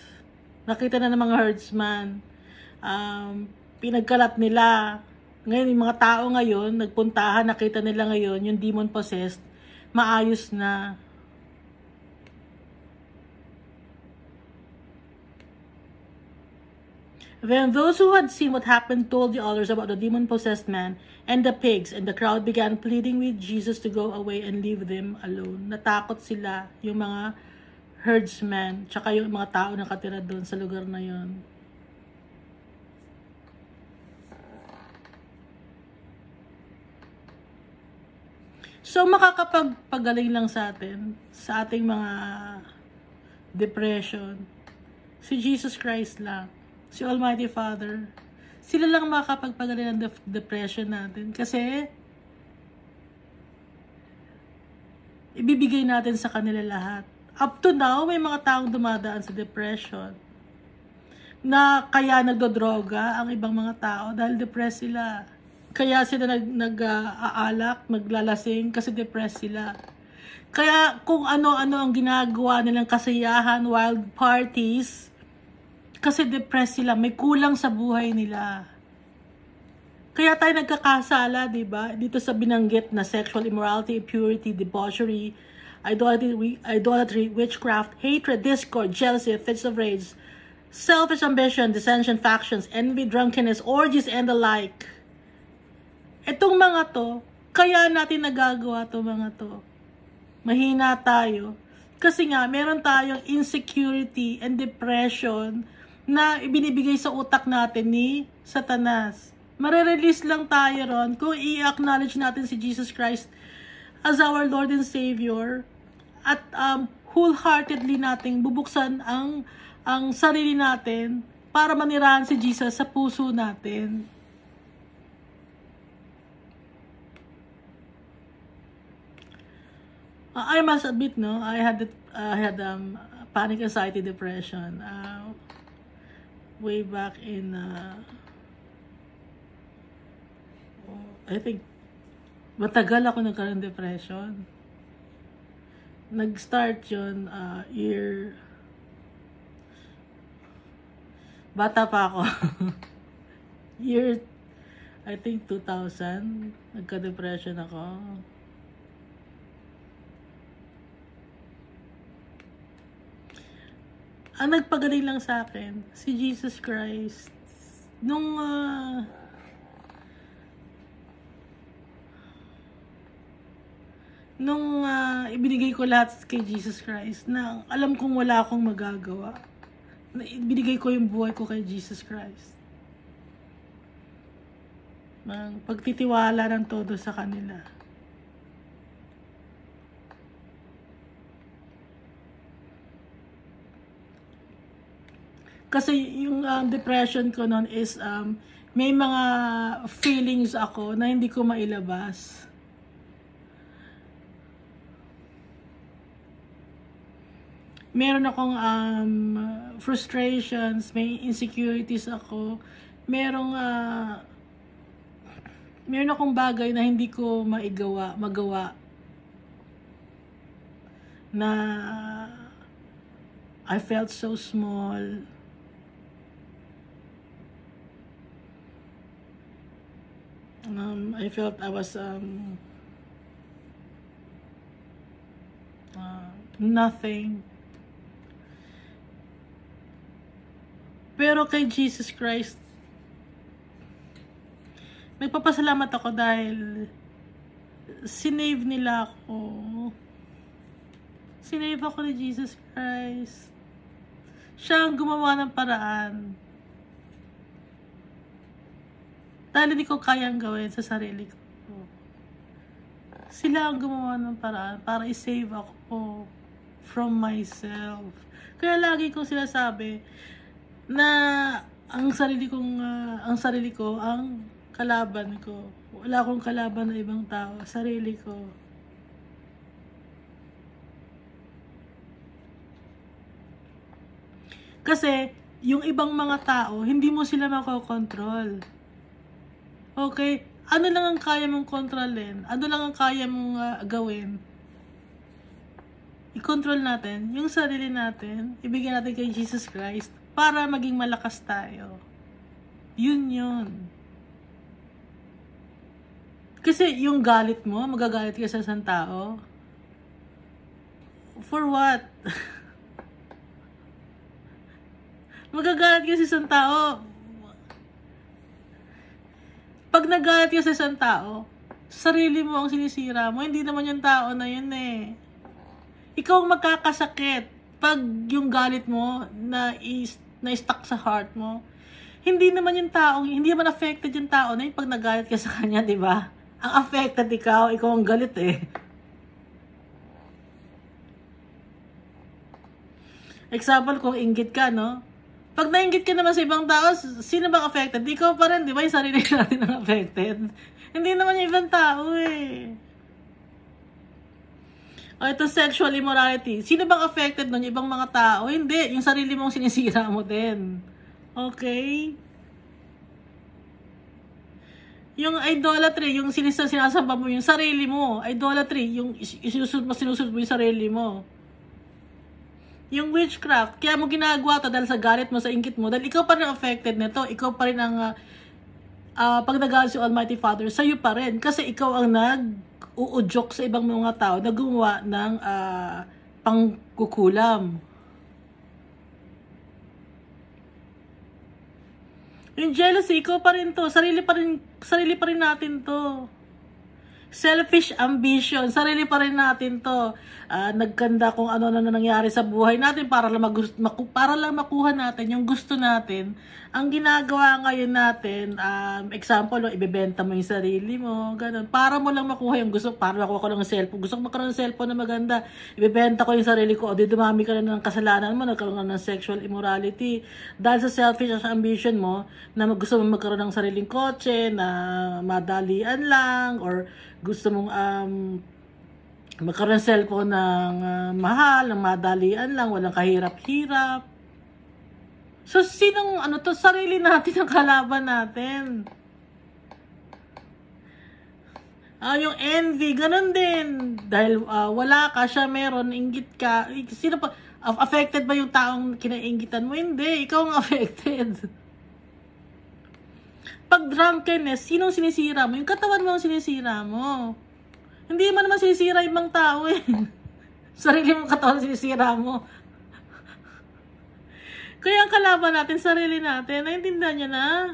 Nakita na ng mga herdsman. Pinagkalat nila. Ngayon, yung mga tao ngayon, nagpuntahan, nakita nila ngayon, yung demon-possessed, maayos na. Then those who had seen what happened told the others about the demon-possessed man and the pigs, and the crowd began pleading with Jesus to go away and leave them alone. Natakot sila, yung mga herdsmen, tsaka yung mga tao na nakatira doon sa lugar na yon. So, makakapagpagaling lang sa atin, sa ating mga depression, si Jesus Christ lang, si Almighty Father. Sila lang makakapagpagaling ng depression natin. Kasi, ibibigay natin sa kanila lahat. Up to now, may mga taong dumadaan sa depression na kaya nagdodroga ang ibang mga tao dahil depressed sila. Kaya sila nag-aalak, naglalasing kasi depressed sila. Kaya kung ano-ano ang ginagawa nilang kasiyahan, wild parties, kasi depressed sila, may kulang sa buhay nila. Kaya tayo nagkakasala, diba? Dito sa binanggit na sexual immorality, impurity, debauchery, idolatry, witchcraft, hatred, discord, jealousy, fits of rage, selfish ambition, dissension, factions, envy, drunkenness, orgies, and the like. Itong mga to, kaya natin nagagawa to mga to. Mahina tayo. Kasi nga, meron tayong insecurity and depression na ibinibigay sa utak natin ni Satanas. Marerelease lang tayo ron kung i-acknowledge natin si Jesus Christ as our Lord and Savior at wholeheartedly nating bubuksan ang sarili natin para manirahan si Jesus sa puso natin. I must admit, no, I had panic anxiety depression way back in I think matagal ako nagkaroon ng depression. Nag-start yun bata pa ako. Year I think 2000 nagka-depression ako. Ang nagpagaling lang sa akin, si Jesus Christ. Nung ibinigay ko lahat kay Jesus Christ, na alam kong wala akong magagawa, na ibinigay ko yung buhay ko kay Jesus Christ. Pagtitiwala ng todo sa kanila. Kasi yung depression ko noon is may mga feelings ako na hindi ko mailabas. Meron akong frustrations, may insecurities ako. Meron akong bagay na hindi ko magawa. Na I felt so small. I felt I was nothing. Pero kay Jesus Christ, nagpapasalamat ako dahil sinave nila ako. Sinave ako ni Jesus Christ. Siya ang gumawa ng paraan. Dahil hindi ko kayang gawin sa sarili ko. Sila ang gumawa ng paraan para i-save ako from myself. Kaya lagi kong sinasabi na ang sarili ko ang kalaban ko. Wala akong kalaban na ibang tao, sarili ko. Kasi yung ibang mga tao, hindi mo sila makokontrol. Okay, ano lang ang kaya mong kontrolin? Ano lang ang kaya mong gawin? I-control natin yung sarili natin, ibigay natin kay Jesus Christ para maging malakas tayo. Yun. Kasi yung galit mo, magagalit ka sa isang tao. For what? Magagalit ka sa isang tao. Pag nagalit ka sa isang tao, sarili mo ang sinisira mo. Hindi naman yung tao na yun eh. Ikaw ang magkakasakit pag yung galit mo na-stuck sa heart mo. Hindi naman affected yung tao na yun pag nagalit ka sa kanya, di ba? Ang affected ikaw ang galit eh. Example, kung inggit ka, no? Pag nainggit ka naman sa ibang tao, sino bang affected? Ikaw pa rin, di ba? Yung sarili natin ang affected. Hindi naman yung ibang tao eh. O ito, sexual immorality. Sino bang affected nun? Yung ibang mga tao? Hindi. Yung sarili mong sinisira mo din. Okay? Yung idolatry, yung sinasamba mo, yung sarili mo. Idolatry, yung sinusunod mo yung sarili mo. Yung witchcraft, kaya mo ginagawa to dahil sa galit mo, sa inggit mo, dahil ikaw pa rin affected nito, ikaw pa rin ang pag nagalit si Almighty Father, sa'yo pa rin, kasi ikaw ang nag-uudyok sa ibang mga tao na gumawa ng pangkukulam. Yung jealousy, ikaw pa rin to, sarili pa rin natin to. Selfish ambition, sarili pa rin natin to. Nagkanda kung ano na nangyari sa buhay natin para lang makuha natin yung gusto natin. Ang ginagawa ngayon natin, example, ibebenta mo yung sarili mo, ganun. Para mo lang makuha yung gusto, para makuha ko ng cellphone. Gusto ko magkaroon ng cellphone na maganda, ibebenta ko yung sarili ko, o di dumami ka na ng kasalanan mo, nagkaroon ka ng sexual immorality. Dahil sa selfish ambition mo, na gusto mo magkaroon ng sariling kotse, na madalian lang, or gusto mong magkaroon ng cellphone ng mahal, ng madalian lang, walang kahirap-hirap. So, sarili natin ang kalaban natin. Yung envy, ganun din. Dahil wala ka, siya meron, inggit ka. Sino pa? Affected ba yung taong kinainggitan mo? Hindi, ikaw ang affected. Pag drunkenness, sinong sinisira mo? Yung katawan mo ang sinisira mo. Hindi mo naman sinisira ibang tao eh. Sarili mong katawan sinisira mo. Kaya ang kalaban natin, sarili natin. Naintindihan nyo na?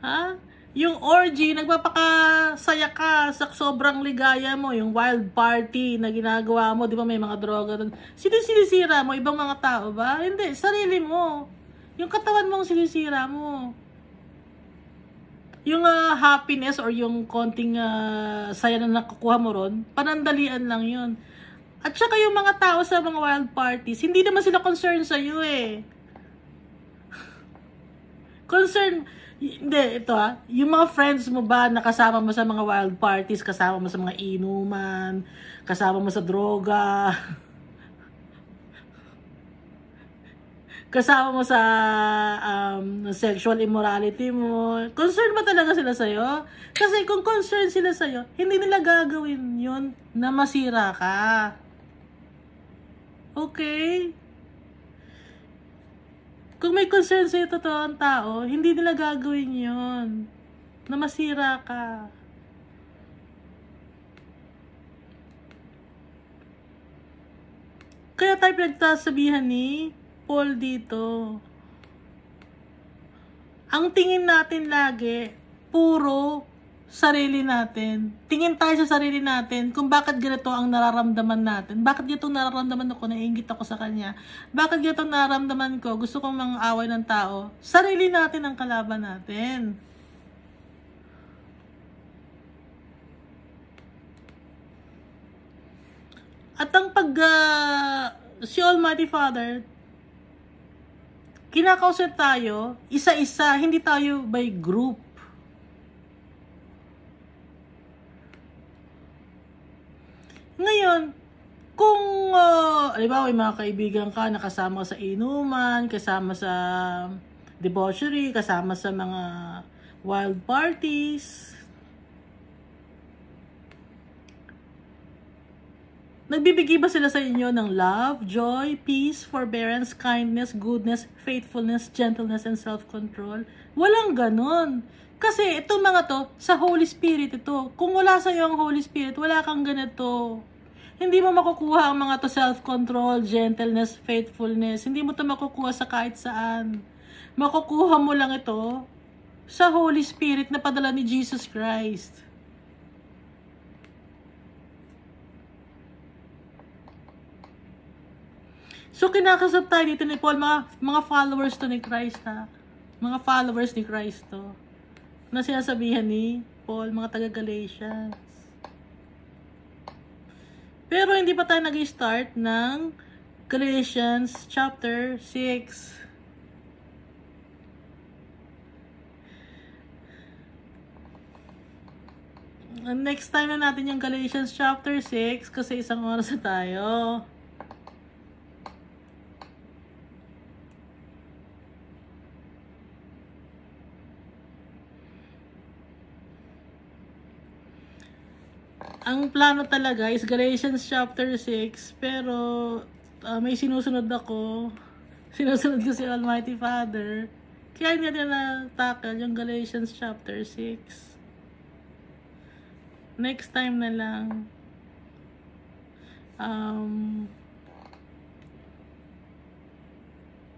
Ha? Yung orgy, nagpapakasaya ka sa sobrang ligaya mo. Yung wild party na ginagawa mo, di ba may mga droga doon. Sino sinisira mo? Ibang mga tao ba? Hindi, sarili mo. Yung katawan mo ang sinisira mo. Yung happiness or yung konting saya na nakukuha mo ron, panandalian lang yun. At saka yung mga tao sa mga wild parties, hindi naman sila concerned sa iyo eh. Hindi, ito yung mga friends mo ba na kasama mo sa mga wild parties, kasama mo sa mga inuman, kasama mo sa droga, kasama mo sa sexual immorality mo, concerned ba talaga sila sa'yo? Kasi kung concerned sila sa'yo, hindi nila gagawin yun na masira ka. Okay? Kung may concern sa'yo totoong tao, hindi nila gagawin yun na masira ka. Kaya tayo pinagsasabihan ni Paul dito. Ang tingin natin lagi, puro sarili natin. Tingin tayo sa sarili natin kung bakit ganito ang nararamdaman natin. Bakit ganito nararamdaman ako, naiinggit ako sa kanya. Bakit ganito nararamdaman ko, gusto kong mang-away ng tao. Sarili natin ang kalaban natin. At ang si Almighty Father, kinakausap tayo, isa-isa, hindi tayo by group. Ngayon, kung, halimbawa, may mga kaibigan ka, nakasama sa inuman, kasama sa debauchery, kasama sa mga wild parties, nagbibigay ba sila sa inyo ng love, joy, peace, forbearance, kindness, goodness, faithfulness, gentleness, and self-control? Walang ganon. Kasi itong mga to, sa Holy Spirit ito. Kung wala sa iyo ang Holy Spirit, wala kang ganito. Hindi mo makukuha ang mga to self-control, gentleness, faithfulness. Hindi mo to makukuha sa kahit saan. Makukuha mo lang ito sa Holy Spirit na padala ni Jesus Christ. So, kinakasap tayo dito ni Paul, mga followers to ni Christ, ha? Mga followers ni Christ to. Na sinasabihan ni Paul, mga taga-Galatians. Pero hindi pa tayo nag-start ng Galatians chapter 6. Next time na natin yung Galatians chapter 6 kasi isang oras na tayo. Ang plano talaga is Galatians chapter 6, pero may sinusunod ako. Sinusunod ko si Almighty Father. Kaya hindi natin na-tackle yung Galatians chapter 6. Next time na lang.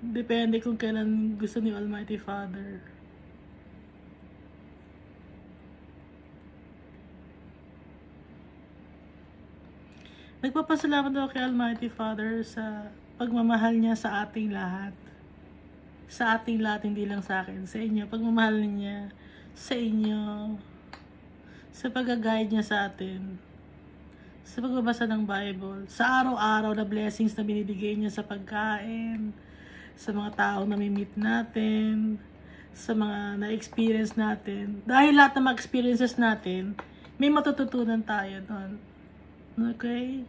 Depende kung kailan gusto ni Almighty Father. Nagpapasalamat ako kay Almighty Father sa pagmamahal niya sa ating lahat. Sa ating lahat, hindi lang sa akin. Sa inyo, pagmamahal niya sa inyo. Sa pag-guide niya sa atin. Sa pagbabasa ng Bible. Sa araw-araw na blessings na binibigay niya sa pagkain. Sa mga taong nami-meet natin. Sa mga na-experience natin. Dahil lahat ng mga experiences natin, may matututunan tayo doon. Okay?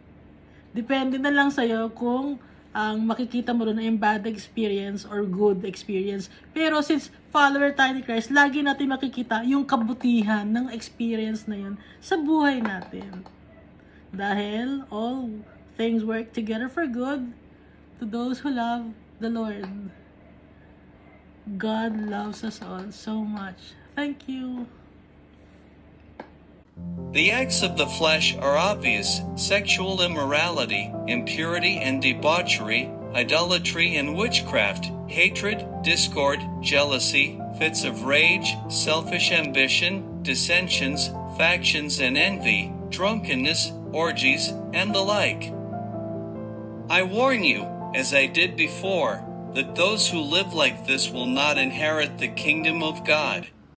Depende na lang sa'yo kung ang makikita mo doon ay bad experience or good experience. Pero since follower tayo ni Christ, lagi natin makikita yung kabutihan ng experience na yun sa buhay natin. Dahil all things work together for good to those who love the Lord. God loves us all so much. Thank you. The acts of the flesh are obvious: sexual immorality, impurity and debauchery, idolatry and witchcraft, hatred, discord, jealousy, fits of rage, selfish ambition, dissensions, factions and envy, drunkenness, orgies, and the like. I warn you, as I did before, that those who live like this will not inherit the kingdom of God.